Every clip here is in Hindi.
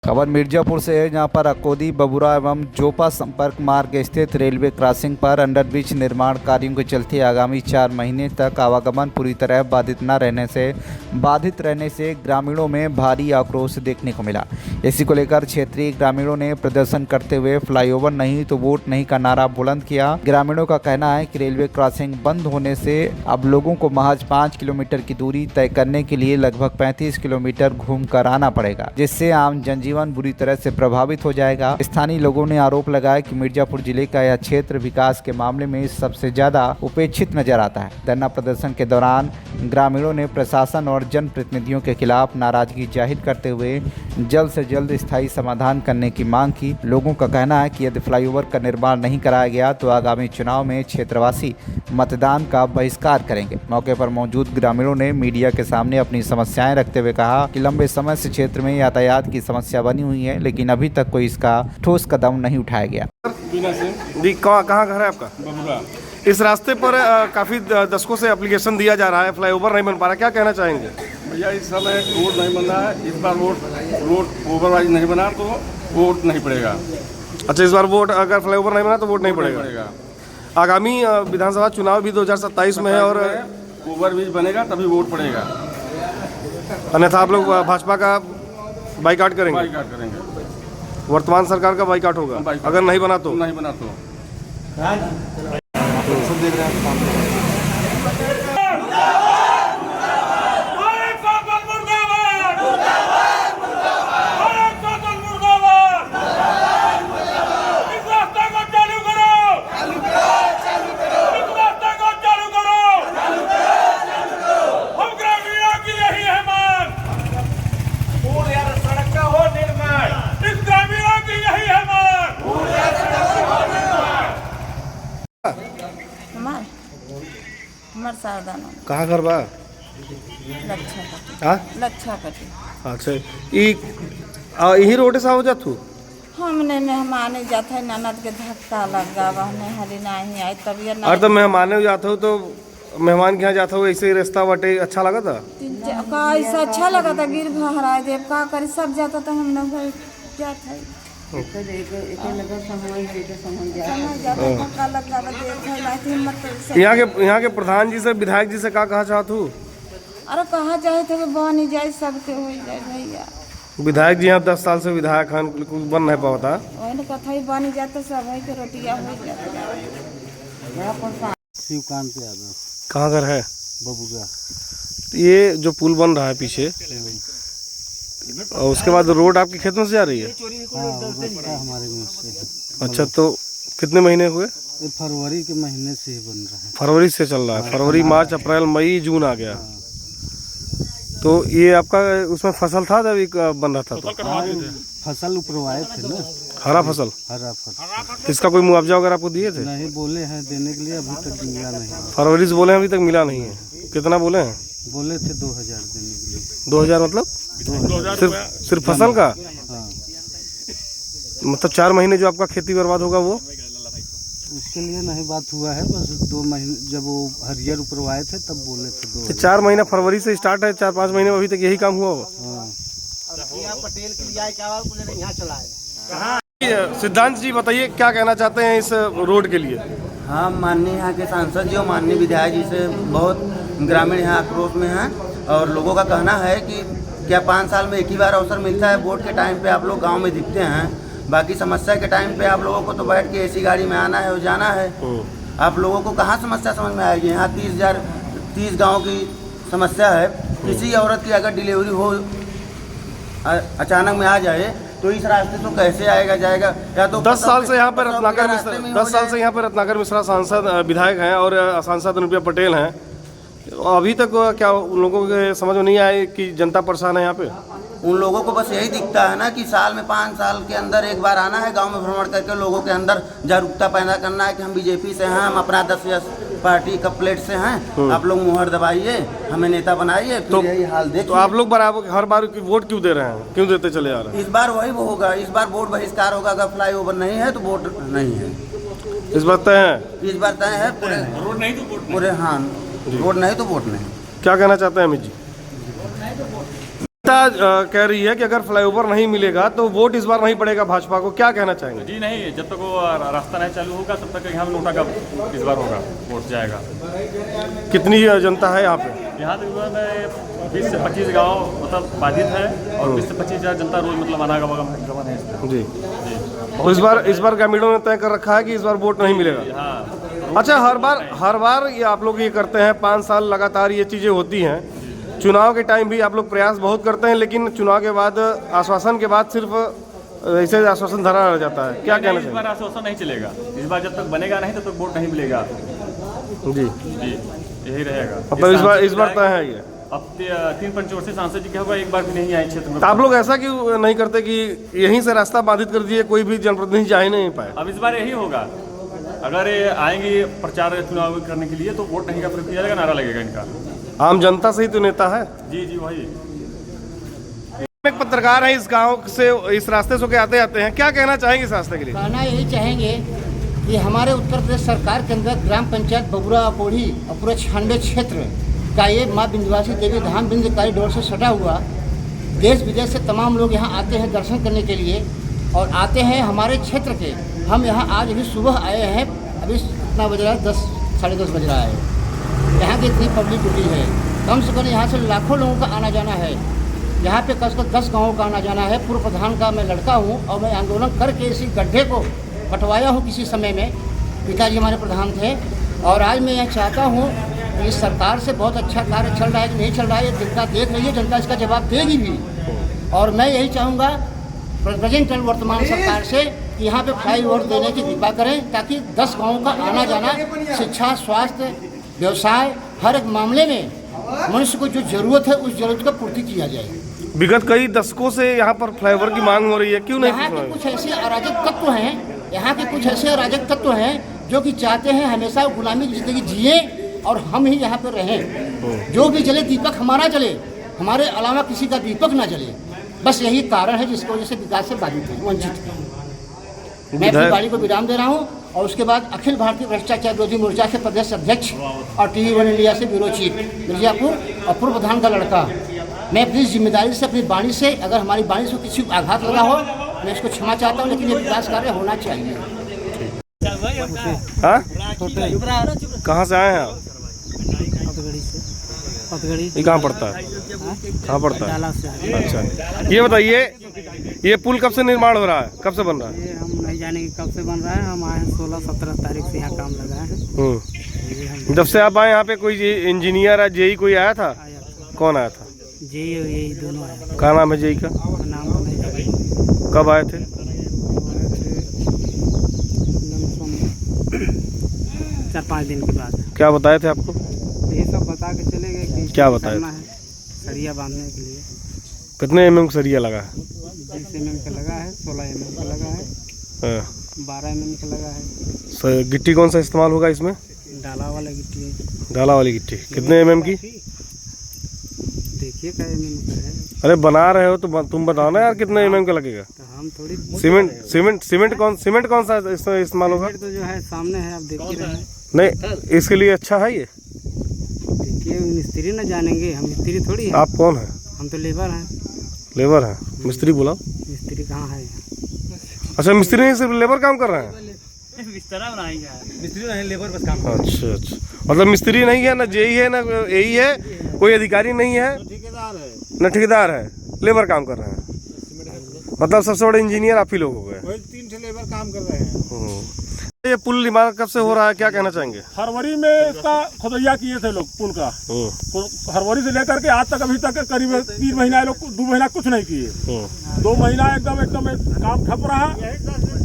खबर मिर्जापुर से है, जहां पर अकोदी बबुरा एवं जोपा संपर्क मार्ग स्थित रेलवे क्रॉसिंग पर अंडरब्रिज निर्माण कार्यों के चलते आगामी 4 महीने तक आवागमन पूरी तरह बाधित रहने से ग्रामीणों में भारी आक्रोश देखने को मिला। इसी को लेकर क्षेत्रीय ग्रामीणों ने प्रदर्शन करते हुए फ्लाईओवर नहीं तो वोट नहीं का नारा बुलंद किया। ग्रामीणों का कहना है कि रेलवे क्रॉसिंग बंद होने से अब लोगों को महज 5 किलोमीटर की दूरी तय करने के लिए लगभग 35 किलोमीटर घूमकर आना पड़ेगा, जिससे आम जनजीवन बुरी तरह से प्रभावित हो जाएगा। स्थानीय लोगों ने आरोप लगाया कि मिर्जापुर जिले का यह क्षेत्र विकास के मामले में सबसे ज्यादा उपेक्षित नजर आता है। धरना प्रदर्शन के दौरान ग्रामीणों ने प्रशासन और जनप्रतिनिधियों के खिलाफ नाराजगी जाहिर करते हुए जल्द से जल्द स्थायी समाधान करने की मांग की। लोगों का कहना है कि यदि फ्लाईओवर का निर्माण नहीं कराया गया तो आगामी चुनाव में क्षेत्रवासी मतदान का बहिष्कार करेंगे। मौके पर मौजूद ग्रामीणों ने मीडिया के सामने अपनी समस्याएं रखते हुए कहा कि लंबे समय से क्षेत्र में यातायात की समस्या बनी हुई है, लेकिन अभी तक कोई इसका ठोस कदम नहीं उठाया गया। जी, कहाँ घर है आपका? बबुरा। इस रास्ते पर काफ़ी दशकों से एप्लीकेशन दिया जा रहा है, फ्लाईओवर नहीं बन पा रहा, क्या कहना चाहेंगे? भैया इस समय रोड नहीं बन रहा है, इस बार रोड ओवरवाइज नहीं बना तो वोट नहीं पड़ेगा। अच्छा, इस बार वोट, अगर फ्लाईओवर नहीं बना तो वोट नहीं पड़ेगा। आगामी विधानसभा चुनाव भी 2027 में है और ओवरब्रिज बनेगा तभी वोट पड़ेगा, अन्यथा आप लोग भाजपा का बाइकाट करेंगे? बाइकाट करेंगे। वर्तमान सरकार का बाइकाट होगा अगर नहीं बना तो? नहीं बना तो हमार सावधान कहाँ घर बा? लच्छा कटी। अच्छा, यही रोड से हो जातू? हमने मेहमाने जाते है, ननद के धक्का लग गा बहने हरी नहीं आई तबियत और तो मेहमाने जाते हो तो मेहमान के यहाँ जाता हो, ऐसे ही रास्ता बटे अच्छा लगा था? ऐसा अच्छा लगा था, गिर भरा देव का करी सब जाता था, हम लोग जाते यहाँ के प्रधान जी से, विधायक जी से क्या कहा चाहत हूँ? अरे कहा जाए थे बन जाए, सबके हो जाए भैया। विधायक जी यहाँ 10 साल से विधायक हैं, बन नहीं पाता। वही ना कथा ही बन जाते, सब है के रोटियां हो जाते। शिवकांत यादव। कहाँ घर है? बबुरा। ये जो पुल बन रहा है पीछे, और उसके बाद रोड आपके खेत में से जा रही है? हमारे में से। अच्छा, तो कितने महीने हुए? ये फरवरी के महीने से ही बन रहा है। फरवरी से चल रहा है? फरवरी, मार्च, अप्रैल, मई, जून आ गया। तो ये आपका उसमें फसल था जब बन रहा था तो? फसल उपरवाए थे ना। हरा फसल? हरा फसल। इसका कोई मुआवजा वगैरह आपको दिए थे? नहीं, बोले हैं देने के लिए, अभी तक मिला नहीं। फरवरी से बोले हैं, अभी तक मिला नहीं है। कितना बोले हैं? बोले थे 2000 देने के लिए। 2000 मतलब? 2000 सिर्फ फसल का? हाँ। मतलब 4 महीने जो आपका खेती बर्बाद होगा वो? उसके लिए नहीं बात हुआ है, बस 2 महीने जब वो हरियर ऊपरवाए थे तब बोले थे 2000। 4 महीना फरवरी से स्टार्ट है, 4-5 महीने में अभी तक यही काम हुआ होगा। पटेल के लिए क्या यहाँ चलाए। सिद्धांत जी बताइए, क्या कहना चाहते हैं इस रोड के लिए? हम माननीय यहाँ के सांसद जी और माननीय विधायक जी से बहुत ग्रामीण यहाँ आक्रोश में हैं, और लोगों का कहना है कि क्या 5 साल में एक ही बार अवसर मिलता है, वोट के टाइम पे आप लोग गांव में दिखते हैं, बाकी समस्या के टाइम पे आप लोगों को तो बैठ के ऐसी गाड़ी में आना है और जाना है। आप लोगों को कहाँ समस्या समझ में आएगी? यहाँ 30 गाँव की समस्या है। किसी औरत की अगर डिलीवरी हो अचानक में आ जाए तो इस रास्ते तो कैसे आएगा जाएगा? या तो 10 साल से यहाँ पर रत्नाकर मिश्रा, 10 साल से यहाँ पर रत्नाकर मिश्रा सांसद विधायक हैं और सांसद अनुप्रिया पटेल हैं। अभी तक क्या उन लोगों के समझ में नहीं आए कि जनता परेशान है यहाँ पे? उन लोगों को बस यही दिखता है ना कि साल में 5 साल के अंदर एक बार आना है, गांव में भ्रमण करके लोगों के अंदर जागरूकता पैदा करना है कि हम बीजेपी से हैं, हम अपना 10 पार्टी का प्लेट से हैं, आप लोग मुहर दबाइए, हमें नेता बनाइए। तो यही हाल देखिए। तो आप लोग बराबर हर बार वोट क्यों दे रहे हैं, क्यों देते चले आ रहे हैं? इस बार वही वो होगा, इस बार वोट बहिष्कार होगा। अगर फ्लाईओवर नहीं है तो वोट नहीं है। इस बार तय है? इस बार तय है पूरे। रोड नहीं तो वोट पूरे, हाँ, रोड नहीं तो वोट नहीं। क्या कहना चाहते हैं अमित जी? कह रही है कि अगर फ्लाईओवर नहीं मिलेगा तो वोट इस बार नहीं पड़ेगा भाजपा को, क्या कहना चाहेंगे? जी नहीं, जब तक वो रास्ता नहीं चालू होगा तब तक यहाँ नोटा का इस बार होगा, वोट जाएगा। कितनी जनता है यहाँ पे? यहाँ तक 20 से 25 गांव मतलब बाधित है और 20 से 25 हज़ार जनता रोज मतलब आनागमन है इसमें। जी तो इस बार ग्रामीणों ने तय कर रखा है कि इस बार वोट नहीं मिलेगा। हाँ, अच्छा, हर बार ये आप लोग ये करते हैं, 5 साल लगातार ये चीज़ें होती हैं। चुनाव के टाइम भी आप लोग प्रयास बहुत करते हैं, लेकिन चुनाव के बाद आश्वासन के बाद सिर्फ ऐसे आश्वासन धरा रह जाता है, क्या कहना इस बार आश्वासन नहीं चलेगा। इस बार जब तक बनेगा नहीं तब तक वोट नहीं मिलेगा। जी जी यही रहेगा। मतलब इस बार तय है ये। अब 3 पंचवर्षीय सांसद जी क्या होगा, एक बार भी नहीं आए क्षेत्र में। तो आप लोग ऐसा क्यों नहीं करते कि यहीं से रास्ता बाधित कर दिए, कोई भी जनप्रतिनिधि जा ही नहीं पाए? अब इस बार यही होगा, अगर ये आएंगे प्रचार चुनाव करने के लिए तो वोट नहीं का प्रयोग किया जाएगा, नारा लगेगा इनका। आम जनता से ही तो नेता है। जी जी वही। एक पत्रकार है इस गांव से, इस रास्ते से आते आते हैं, क्या कहना चाहेंगे इस रास्ते के लिए? कहना यही चाहेंगे कि हमारे उत्तर प्रदेश सरकार के अंदर ग्राम पंचायत बबुरा पोढ़ी और पूरा 96 क्षेत्र का ये माँ विंध्यवासिनी देवी धाम विंध्य कॉरिडोर से सटा हुआ, देश विदेश से तमाम लोग यहाँ आते हैं दर्शन करने के लिए और आते हैं हमारे क्षेत्र के। हम यहाँ आज भी सुबह आए हैं, अभी कितना बज रहा है, 10 साढ़े 10 बज रहा है। यहाँ की इतनी पब्लिक जुटी है, कम से कम यहाँ से लाखों लोगों का आना जाना है। यहाँ पे कम से कम 10 गाँवों का आना जाना है। पूर्व प्रधान का मैं लड़का हूँ और मैं आंदोलन करके इसी गड्ढे को कटवाया हूँ किसी समय में, पिताजी हमारे प्रधान थे। और आज मैं यह चाहता हूँ कि इस सरकार से बहुत अच्छा कार्य चल रहा है कि नहीं चल रहा है, ये जनता देख रही है, जनता इसका जवाब देगी भी। और मैं यही चाहूँगा प्रेजेंट वर्तमान सरकार से कि यहाँ पे फ्लाईओवर देने की कृपा करें, ताकि 10 गाँवों का आना जाना, शिक्षा, स्वास्थ्य, व्यवसाय, हर एक मामले में मनुष्य को जो जरूरत है उस जरूरत का पूर्ति किया जाए। विगत कई दशकों से यहाँ पर फ्लाईओवर की मांग हो रही है, क्यों नहीं? यहाँ के कुछ ऐसे अराजक तत्व हैं, यहाँ के कुछ ऐसे अराजक तत्व हैं जो कि चाहते हैं हमेशा गुलामी की जिंदगी जिए और हम ही यहाँ पर रहें। जो भी जले दीपक हमारा जले, हमारे अलावा किसी का दीपक ना जले। बस यही कारण है जिसकी वजह से विकास से बाधित है, वंचित है। मैं अपनी गाड़ी को विराम दे रहा हूँ और उसके बाद अखिल भारतीय भ्रष्टाचार विरोधी मोर्चा के प्रदेश अध्यक्ष और TV 1 इंडिया से ब्यूरो चीफ मिर्जापुर और पूर्व प्रधान का लड़का, मैं अपनी जिम्मेदारी से, अपनी वाणी से, अगर हमारी वाणी से किसी को आघात लगा हो मैं इसको क्षमा चाहता हूँ, लेकिन ये विकास कार्य होना चाहिए। हाँ? कहाँ से आए हैं आप? ये कहाँ पड़ता है? कहाँ पड़ता है? अच्छा, ये बताइए, ये पुल कब से निर्माण हो रहा है, कब से बन रहा है? ये हम नहीं जानेंगे कब से बन रहा है। हम आए 16-17 तारीख से यहाँ काम लगाए हैं। जब से आप आए यहाँ पे कोई इंजीनियर या जेई कोई आया था? कौन आया था? जेई और यही दोनों आए। क्या नाम है जेई का? नाम तो नहीं जाने। कब आए थे? 4-5 दिन के बाद। क्या बताए थे आपको? यही सब बता के चले गए कि क्या बताया करना है, सरिया बांधने के लिए। कितने mm का सरिया लगा है? 20 mm का लगा है, 16 mm का लगा है, 12 mm का लगा है। गिट्टी कौन सा इस्तेमाल होगा इसमें? डाला वाला गिट्टी है। डाला वाली गिट्टी। कितने mm की? देखिए क्या mm का है। अरे बना रहे हो तो तुम बताओ ना यार, कितने mm का लगेगा? तो हम थोड़ी सीमेंट कौन सा इस्तेमाल होगा? तो जो है सामने है, आप देख ही रहे हैं। नहीं, इसके लिए अच्छा है ये? देखिए मिस्त्री ना जानेंगे, हम मिस्त्री थोड़ी है। आप कौन है? हम तो लेबर हैं। लेबर है? मिस्त्री बुलाओ। मिस्त्री कहाँ है? अच्छा, मिस्त्री नहीं, सिर्फ लेबर काम कर रहे हैं? बिस्तर बनाएंगे, मिस्त्री नहीं, लेबर बस काम। अच्छा अच्छा, मतलब मिस्त्री नहीं है, ना जेई है, ना एई है, कोई अधिकारी नहीं है, न ठेकेदार है, लेबर काम कर रहे हैं। मतलब सबसे बड़े इंजीनियर आप ही लोग हो गए। 3 लेबर काम कर रहे हैं। ये पुल निर्माण कब से हो रहा है, क्या कहना चाहेंगे? फरवरी में इसका खुदैया किए थे लोग पुल का। फरवरी से लेकर के आज तक अभी तक करीब 3 महीना लोग, 2 महीना कुछ नहीं किए। 2 महीना एकदम काम ठप रहा।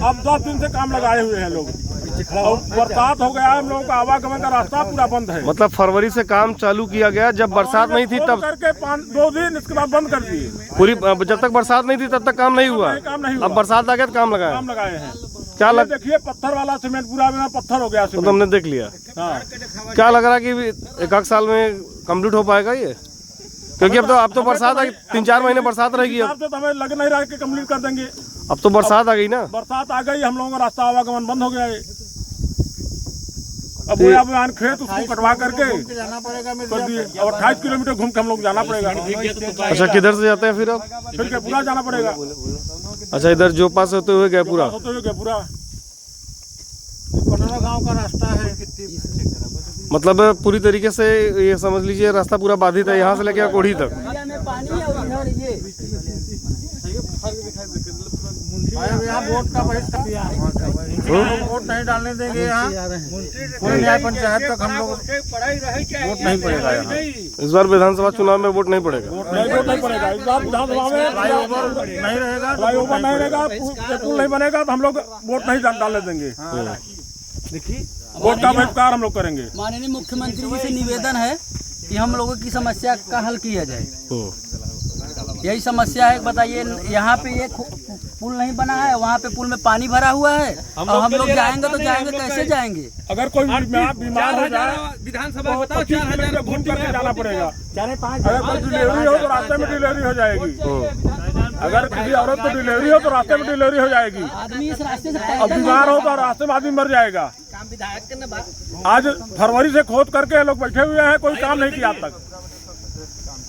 अब 10 दिन से काम लगाए हुए हैं लोग। और बरसात हो गया, हम लोगों का आवागमन का रास्ता पूरा बंद है। मतलब फरवरी से काम चालू किया गया, जब बरसात नहीं थी तब करके 2 दिन इसके बाद बंद कर दिए। पूरी, जब तक बरसात नहीं थी तब तक काम नहीं हुआ। अब बरसात आ गया तो काम लगाए हैं। क्या देखिए पत्थर वाला सीमेंट पूरा पत्थर हो गया। तो हमने देख लिया। हाँ। क्या लग रहा है कि 1 साल में कंप्लीट हो पाएगा ये? क्योंकि अब तो बरसात आ गई, 3-4 महीने बरसात रहेगी। अब तो हमें लग नहीं रहा कि कंप्लीट कर देंगे। अब तो बरसात आ गई ना। बरसात आ गई, हम लोगों का रास्ता आवागमन बंद हो गया है। अब वो अभियान खेत उसको कटवा करके कर दिए और 28 किलोमीटर घूम के हम लोग जाना पड़ेगा। अच्छा, किधर से जाते हैं फिर अब? फिर गैपुरा जाना पड़ेगा। अच्छा, इधर जो पास होते हुए गैपुरा। गैपुरा 15 गांव का रास्ता है। मतलब पूरी तरीके से ये समझ लीजिए रास्ता पूरा बाधित है यहाँ से लेकर कोढ़ी तक। यहाँ वोट का वोट नहीं डालने देंगे। यहाँ पूरी न्याय पंचायत तक हम लोग वोट नहीं पड़ेगा। यहाँ इस बार विधानसभा चुनाव में वोट नहीं पड़ेगा। वोट नहीं पड़ेगा इस बार विधानसभा में। नहीं रहेगा, फ्लाईओवर नहीं रहेगा, पुल नहीं बनेगा तो हम लोग वोट नहीं डालने देंगे। देखिए वोट का बहिष्कार हम लोग करेंगे। माननीय मुख्यमंत्री जी से निवेदन है कि हम लोगों की समस्या का हल किया जाए। यही समस्या है। बताइए, यहाँ पे ये पुल नहीं बना है, वहाँ पे पुल में पानी भरा हुआ है और हम लोग जाएंगे तो जाएंगे कैसे जाएंगे? अगर कोई बीमार हो जाए विधानसभा तो 25 किलोमीटर घूम करके जाना पड़ेगा। अगर कोई डिलीवरी हो तो रास्ते में डिलीवरी हो जाएगी। अगर किसी औरत को डिलीवरी हो तो रास्ते में डिलीवरी हो जाएगी। आदमी इस रास्ते से अब बीमार हो तो रास्ते में आदमी मर जाएगा। आज फरवरी से खोद करके लोग बैठे हुए हैं, कोई काम नहीं किया अब तक।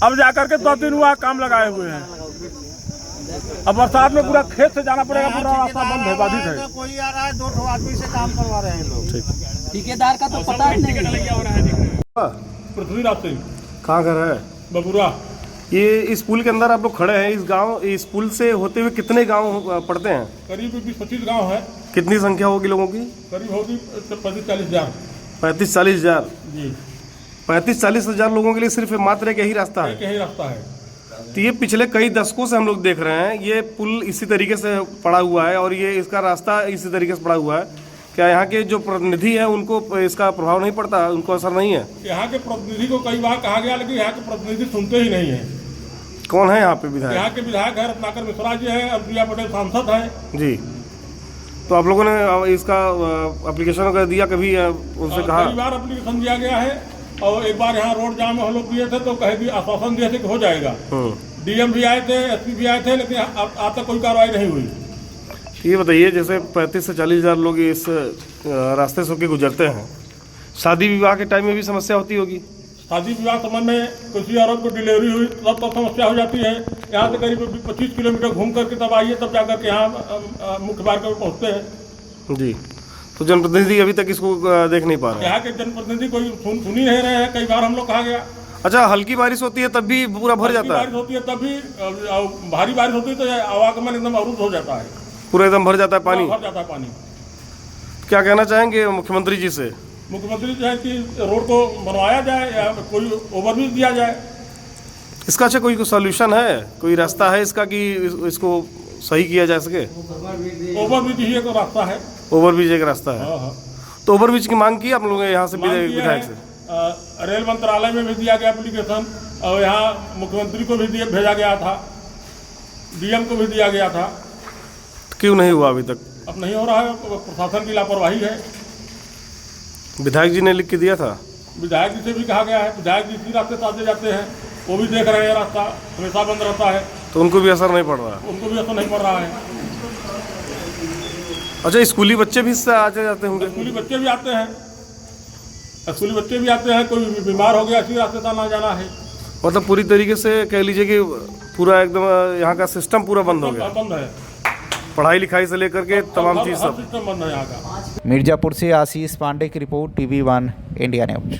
अब जाकर के 2 दिन हुआ काम लगाए हुए हैं। अब बरसात में पूरा खेत से जाना पड़ेगा, पूरा रास्ता बंद है, बाधित है। कोई आ रहा है, 2 आदमी से काम करवा रहे हैं लोग। ठेकेदार का तो पता ही नहीं। पृथ्वीराज सिंह। कहाँ घर है? बबुरा। ये इस पुल के अंदर आप लोग खड़े हैं। इस पुल से होते हुए कितने गांव पड़ते हैं? करीब 20-25 गाँव है। कितनी संख्या होगी लोगों की? करीब होगी 35-40 हज़ार। 35-40 हज़ार जी। 35-40 हज़ार लोगों के लिए सिर्फ मात्र एक यही रास्ता है। यही रास्ता है। तो ये पिछले कई दशकों से हम लोग देख रहे हैं, ये पुल इसी तरीके से पड़ा हुआ है और ये इसका रास्ता इसी तरीके से पड़ा हुआ है। क्या यहाँ के जो प्रतिनिधि हैं उनको इसका प्रभाव नहीं पड़ता, उनको असर नहीं है? यहाँ के प्रतिनिधि को कई बार कहा गया, लेकिन यहाँ के प्रतिनिधि सुनते ही नहीं है। कौन है यहाँ पे विधायक? यहाँ के विधायक है रत्नाकर मिश्रा जी है, अनुप्रिया पटेल सांसद है जी। तो आप लोगों ने इसका एप्लीकेशन वगैरह दिया कभी? उनसे कहा? कई बार एप्लीकेशन दिया गया है और एक बार यहाँ रोड जाम हम लोग किए थे तो कहे कि आश्वासन दिए थे कि हो जाएगा। डीएम भी आए थे, एसपी भी आए थे, लेकिन आज तक कोई कार्रवाई नहीं हुई। ये बताइए, जैसे 35 से 40 हज़ार लोग इस रास्ते से होकर गुजरते हैं, शादी विवाह के टाइम में भी समस्या होती होगी? शादी विवाह समय में किसी औरत को डिलीवरी हुई तब समस्या हो जाती है। यहाँ से करीब 25 किलोमीटर घूम करके तब आइए, तब जाकर के यहाँ मुख्य मार्ग पर पहुँचते हैं। जी। तो जनप्रतिनिधि अभी तक इसको देख नहीं पा रहे हैं? यहाँ के जनप्रतिनिधि कोई सुन ही नहीं रहे हैं। कई बार हम लोग कहा गया। अच्छा, हल्की बारिश होती है तब भी पूरा भर जाता है? बारिश होती है तब भी, भारी बारिश होती है तो आवागमन एकदम अवरुद्ध हो जाता है, पूरा एकदम भर जाता है पानी? भर जाता है पानी। क्या कहना चाहेंगे मुख्यमंत्री जी से? मुख्यमंत्री जो है कि रोड को बनवाया जाए या कोई ओवरब्रिज दिया जाए। इसका अच्छा कोई सॉल्यूशन है, कोई रास्ता है इसका कि इसको सही किया जा सके? ओवरब्रिज ही एक रास्ता है। ओवरब्रिज एक रास्ता है। हाँ। तो ओवरब्रिज की मांग की आप लोगों ने यहाँ से विधायक से? रेल मंत्रालय में भी दिया गया एप्लीकेशन और यहाँ मुख्यमंत्री को भी भेजा गया था, डीएम को भी दिया गया था। क्यों नहीं हुआ अभी तक? अब नहीं हो रहा है, प्रशासन की लापरवाही है। विधायक जी ने लिख के दिया था? विधायक जी से भी कहा गया है, विधायक जी इसी रास्ते से आते जाते हैं, वो भी देख रहे हैं रास्ता हमेशा बंद रहता है। तो उनको भी असर नहीं पड़ रहा है? उनको भी असर नहीं पड़ रहा है। अच्छा, स्कूली बच्चे भी इससे आते जाते होंगे? स्कूली बच्चे भी आते हैं, स्कूली बच्चे भी आते हैं। कोई बीमार हो गया इसी रास्ते से आना जाना है। मतलब पूरी तरीके से कह लीजिए कि पूरा एकदम यहाँ का सिस्टम पूरा बंद हो गया? बंद है, पढ़ाई लिखाई से लेकर के तमाम चीज़ सब सिस्टम बंद है यहाँ का। मिर्ज़ापुर से आशीष पांडे की रिपोर्ट, TV1 इंडिया न्यूज।